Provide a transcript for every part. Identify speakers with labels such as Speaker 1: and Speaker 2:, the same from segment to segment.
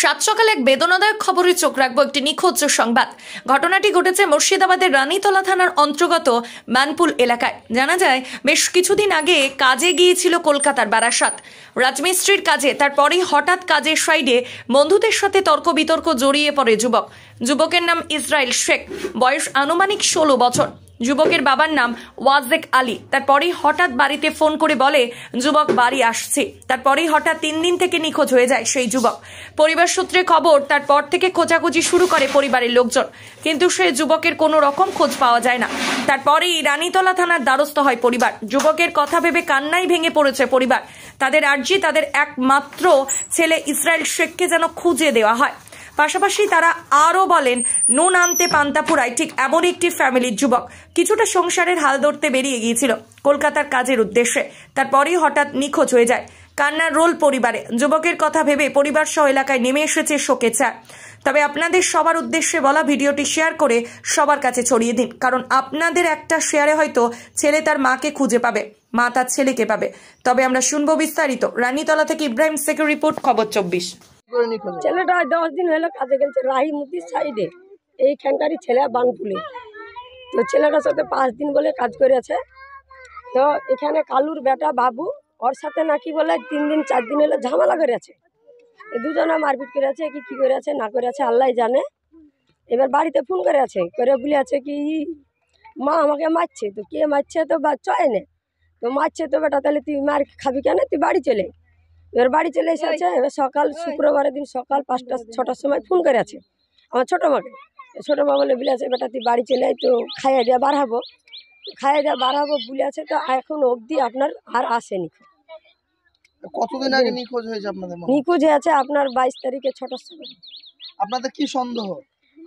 Speaker 1: সাত সকালে এক বেদনাদায়ক খবরে চোখ রাখবো, একটি নিখোঁজ সংবাদ। ঘটনাটি ঘটেছে মুর্শিদাবাদের রানীতলা থানার অন্তর্গত মানপুল এলাকায়। জানা যায়, বেশ কিছুদিন আগে কাজে গিয়েছিল কলকাতার বারাসাত, রাজমিস্ত্রির কাজে। তারপরেই হঠাৎ কাজের সাইডে বন্ধুদের সাথে তর্ক বিতর্ক জড়িয়ে পড়ে যুবকের নাম ইসরাইল শেখ, বয়স আনুমানিক 16 বছর। যুবকের বাবার নাম ওয়াজেক আলী। তারপরেই হঠাৎ বাড়িতে ফোন করে বলে যুবক বাড়ি আসছে। তারপরেই হঠাৎ 3 দিন থেকে নিখোঁজ হয়ে যায় সেই যুবক। পরিবার সূত্রে খবর, তারপর থেকে খোঁজাখুঁজি শুরু করে পরিবারের লোকজন, কিন্তু সেই যুবকের কোনো রকম খোঁজ পাওয়া যায় না। তারপরেই রানীতলা থানার দ্বারস্থ হয় পরিবার। যুবকের কথা ভেবে কান্নায় ভেঙে পড়েছে পরিবার। তাদের আর্জি, তাদের একমাত্র ছেলে ইসরাইল শেখকে যেন খুঁজে দেওয়া হয়। পাশাপাশি তারা আরও বলেন, নুন আনতে পান্তা পুরায়, ঠিক এমন একটি ফ্যামিলির যুবক কিছুটা সংসারের হাল ধরতে বেরিয়ে গিয়েছিল কলকাতার কাজের উদ্দেশ্যে। তারপরেই হঠাৎ নিখোঁজ হয়ে যায়। কান্নার রোল পরিবারে। যুবকের কথা ভেবে পরিবার সহ এলাকায় নেমে এসেছে শোকের ছায়া। তবে আপনাদের সবার উদ্দেশ্যে বলা, ভিডিওটি শেয়ার করে সবার কাছে ছড়িয়ে দিন, কারণ আপনাদের একটা শেয়ারে হয়তো ছেলে তার মাকে খুঁজে পাবে, মা তার ছেলেকে পাবে। তবে আমরা শুনবো বিস্তারিত। রানীতলা থেকে ইব্রাহিম শেখের রিপোর্ট, খবর 24।
Speaker 2: ছেলেটা 10 দিন হলো কাজে গেছে রাহিমুদ্দির সাইডে, এইখানকারই ছেলে বানপুলে। তো ছেলেটার সাথে 5 দিন বলে কাজ করেছে। তো এখানে কালুর বেটা বাবু, ওর সাথে নাকি বলে 3 দিন 4 দিন হলো ঝামেলা করেছে। দুজনে মারপিট করেছে, কি করেছে না করেছে আল্লাহ জানে। এবার বাড়িতে ফোন করেছে, করে বলেছে কি মা আমাকে মারছে। তো কে মারছে? তো চয় না, তো মারছে তো বেটা, তাহলে তুই মার খাবি কেন, তুই বাড়ি চলে। এবার বাড়ি চলে এসেছে। এবার সকাল শুক্রবারের দিন সকাল 5টা 6টার সময় ফোন করেছে আমার ছোটো মাকে। ছোটো মা বলে বলেছে বেটা তুই বাড়ি চলে আয়, তো খাইয়ে দেওয়া বাড়াবো বলেছে। তো এখন অবধি আপনার আর আসেনি।
Speaker 3: কতদিন আগে নিখোঁজ হয়েছে আপনাদের?
Speaker 2: নিখোঁজ হয়েছে আপনার 22 তারিখে 6টার সময়।
Speaker 3: আপনাদের কি সন্দেহ?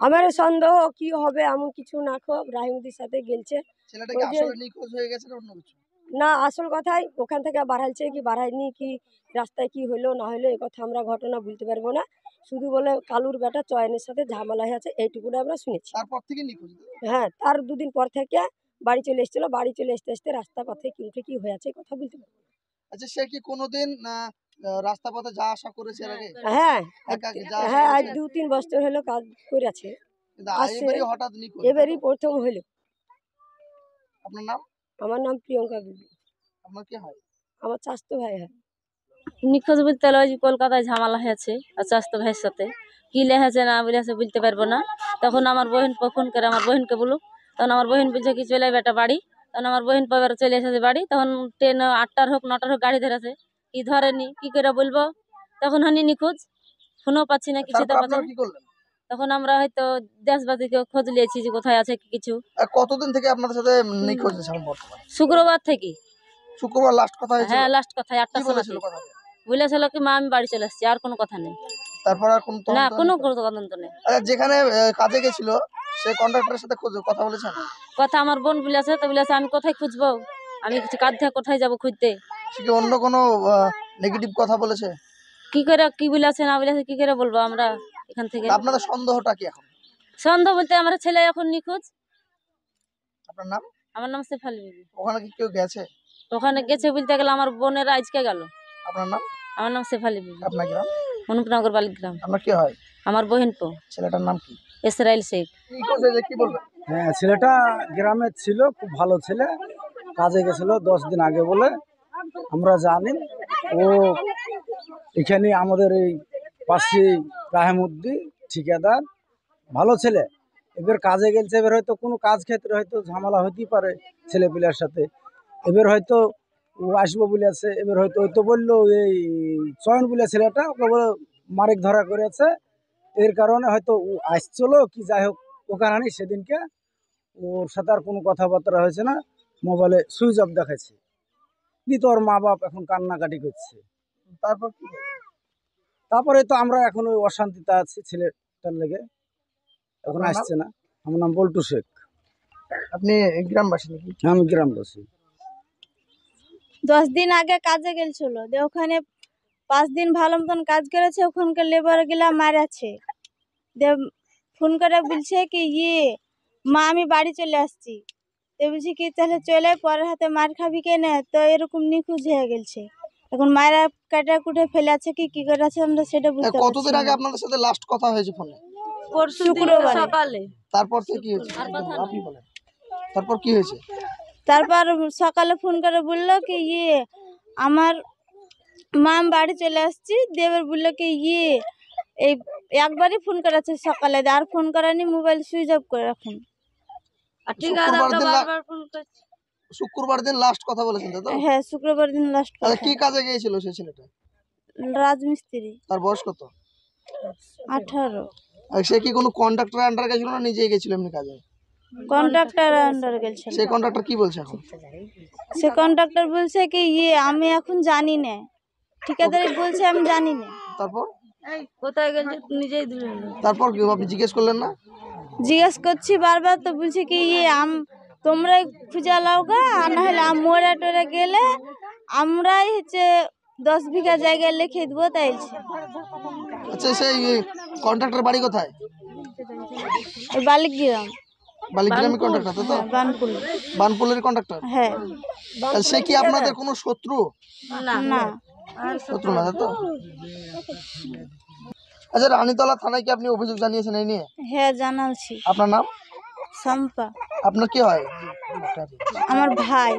Speaker 2: আমার সন্দেহ কি হবে, এমন কিছু না, খুব রাহিমুদ্দির সাথে গেলছে।
Speaker 3: ছেলেটা কি আসলে নিখোঁজ হয়ে গেছে না অন্য কিছু?
Speaker 2: না, আসল কথাই ওখান থেকে বাড়াইছে কি বাড়ায়নি, কি রাস্তায় কি হলো না হলো এ কথা আমরা ঘটনা বলতে পারবো না। শুধু বলে কালুর বেটা চয়নের সাথে ঝামেলা হয়েছে, এইটুকুটা আমরা শুনেছি।
Speaker 3: তারপর থেকে নিখোঁজ?
Speaker 2: হ্যাঁ, তার 2 দিন পর থেকে বাড়ি চলে এসেছিল। বাড়ি চলে আসতে রাস্তা পথে কি হয়েছে কথা বলতে পারবো না।
Speaker 3: আচ্ছা, সে কি কোনোদিন রাস্তা পথে যা আসা করেছে এর আগে?
Speaker 2: হ্যাঁ, আজ 2-3 বছর হলো কাজ করেছে।
Speaker 3: হঠাৎ নিখোঁজ
Speaker 2: এবারই প্রথম হলো।
Speaker 3: আপনার নাম?
Speaker 2: আমার নাম প্রিয়ঙ্কা বিবি।
Speaker 3: আপনার কি হয়?
Speaker 2: আমার চাচাতো ভাই হয়।
Speaker 4: নিখোঁজ বলতে হলো কলকাতায় ঝামেলা হয়েছে আর চাচাতো ভাইয়ের সাথে, কি লেগেছে না বলেছে বলতে পারবো না। তখন আমার বহিন ফোন করে আমার বহিনকে বলুক, তখন আমার বহিন বলছে কি চলে বেটা বাড়ি। তখন আমার বহিন পরে চলে এসেছে বাড়ি। তখন ট্রেন 8টার হোক 9টার হোক গাড়ি ধরেছে, কি ধরেনি, কি করে বলবো। তখন হয়নি নিখোঁজ, ফোনও পাচ্ছি না, কিছু তো পাচ্ছি না। তখন আমরা হয়তো দেশবাসীকে খোঁজ নিয়েছি যে কোথায় আছে কিছু।
Speaker 3: কতদিন থেকে আপনাদের সাথে নিখোঁজ?
Speaker 4: শুক্রবার থেকে।
Speaker 3: শুক্রবার লাস্ট কথা হয়েছিল?
Speaker 4: হ্যাঁ, লাস্ট কথা 8টার সময় বলেছিল কি মা আমি বাড়ি চলে আসছি, আর কোনো কথা নেই।
Speaker 3: তারপর আর
Speaker 4: না, কোনো তদন্ত নেই।
Speaker 3: যেখানে কাজে গেছিল সেই কন্ট্রাক্টরের সাথে কথা বলেছেন?
Speaker 4: কথা আমার বোন বলেছে, তো বলেছে আমি কোথায় খুঁজবো, আমি কাজ থেকে কোথায় যাবো খুঁজতে।
Speaker 3: কি অন্য কোনো নেগেটিভ কথা বলেছে?
Speaker 4: কি করে কি বলেছে না বলেছে কি করে বলবো আমরা এখান থেকে।
Speaker 3: আপনাদের সন্দেহটা কি এখন?
Speaker 4: সন্দেহ বলতে আমার ছেলে এখন নিখোঁজ।
Speaker 3: আপনার নাম?
Speaker 4: আমার নাম শেফালি বিবি।
Speaker 3: ওখানে কি কেউ গেছে?
Speaker 4: ওখানে গেছে বলতে গেলে আমার বোনের আজকে গেল।
Speaker 3: আপনার নাম?
Speaker 4: আমার নাম শেফালি বিবি।
Speaker 3: আপনার গ্রাম?
Speaker 4: অনুপনগর বালিগ্রাম।
Speaker 3: আপনার কি হয়?
Speaker 4: আমার বহিন পো।
Speaker 3: ছেলেটার নাম কি?
Speaker 4: ইসরাইল শেখ।
Speaker 3: কি বলবেন?
Speaker 5: হ্যাঁ, ছেলেটা গ্রামে ছিল, খুব ভালো ছেলে, কাজে গেছিল 10 দিন আগে বলে আমরা জানি। ও এখানে আমাদের এই পাশে রাহিমুদ্দি ঠিকাদার, ভালো ছেলে। এবার কাজে গেছে, এবার হয়তো কোনো কাজ ক্ষেত্রে হয়তো ঝামেলা হতেই পারে ছেলেপিলার সাথে। এবার হয়তো ও আসবো বলে আছে, এবার হয়তো ওই তো বললো এই চয়ন বলে ছেলেটা ওকে মারেক ধরা করেছে, এর কারণে হয়তো ও আসছিল কি যাই হোক ওখানে সেদিনকে ওর সাথে আর কোনো কথাবার্তা হয়েছে না, মোবাইলে সুইচ অফ দেখাচ্ছে। কিন্তু ওর মা বাপ এখন কান্নাকাটি করছে।
Speaker 3: তারপর কি?
Speaker 5: তারপরে তো আমরা এখন ওই অশান্তিতে আছি ছেলেটার লেগে, এখন আসছে না। আমার নাম বল্টু শেখ।
Speaker 3: আপনি গ্রামবাসী নাকি?
Speaker 5: আমি গ্রামবাসী।
Speaker 6: 10 দিন আগে কাজে গেছিল, ওখানে 5 দিন ভালো মতন কাজ করেছে। ওখানকার লেবার গুলা মারাছে, ফোন করে বলছে কি মা আমি বাড়ি চলে আসছি। তো বলছি কি তাহলে চলে, পরের হাতে মার খাবি কেনে, তো এরকম নিখোঁজ হয়ে গেছে। এখন মায়েরা কাটা কুটে ফেলে আছে কি করে আছে আমরা সেটা বুঝতে পারছি
Speaker 3: কতদিন আগে
Speaker 6: না।
Speaker 3: আপনাদের সাথে লাস্ট কথা হয়েছে ফোনে?
Speaker 6: শুক্রবার
Speaker 4: সকালে
Speaker 3: তারপর থেকে কি হয়েছে আপনি বলেন, তারপর কি হয়েছে?
Speaker 6: তারপর সকালে ফোন করে বললো কি আমার মা বাড়ি চলে আসছি, দেবের বললো কি এই একবারই ফোন করেছে সকালে, আর ফোন করেনি, মোবাইল সুইচ অফ করে রাখুন।
Speaker 4: আর ঠিকাদার তো বারবার ফোন করছে।
Speaker 3: শুক্রবার দিন লাস্ট কথা বলেছেন তাই তো?
Speaker 6: হ্যাঁ, শুক্রবার দিন লাস্ট
Speaker 3: আচ্ছা, কি কাজে গিয়েছিল সেই ছেলেটা?
Speaker 6: রাজমিস্ত্রি।
Speaker 3: তার বয়স কত?
Speaker 6: 18।
Speaker 3: আর সে কি কোনো কন্ট্রাক্টর আন্ডার গেছিল না নিজেই গেছিল এমনি কাজে?
Speaker 6: কন্ট্রাক্টর আন্ডার গেছিল।
Speaker 3: সেই কন্ট্রাক্টর কি বলছে এখন?
Speaker 6: সে কন্ট্রাক্টর বলছে কি আমি এখন জানি না, ঠিকাদারি বলছে আমি জানি না।
Speaker 3: তারপর
Speaker 4: কোথায় গেছে নিজেই দিল।
Speaker 3: তারপর কি আপনি জিজ্ঞেস করলেন না?
Speaker 6: জিজ্ঞেস করছি বারবার, তো বলছে কি তোমরাই খুঁজে লাও গা, আর না হলে মোড়ে টোরে গেলে আমরাই 10 বিঘা জায়গায় লিখে দেবো তাইছে।
Speaker 3: আচ্ছা, সেই কন্ট্রাক্টর বাড়ি কোথায়?
Speaker 6: বালিগ্রাম।
Speaker 3: বালিগ্রামে কন্ট্রাক্টর তাই তো?
Speaker 6: বানপুল।
Speaker 3: বানপুলের কন্ট্রাক্টর?
Speaker 6: হ্যাঁ।
Speaker 3: সে কি আপনাদের কোনো শত্রু?
Speaker 6: না।
Speaker 3: শত্রু না তাই তো? আচ্ছা, রানীতলা থানায় কি আপনি অভিযোগ জানিয়েছেন এই নিয়ে?
Speaker 6: হ্যাঁ, জানালছি।
Speaker 3: আপনার নাম?
Speaker 6: শম্পা।
Speaker 3: আপনার কি হয়?
Speaker 6: আমার ভাই।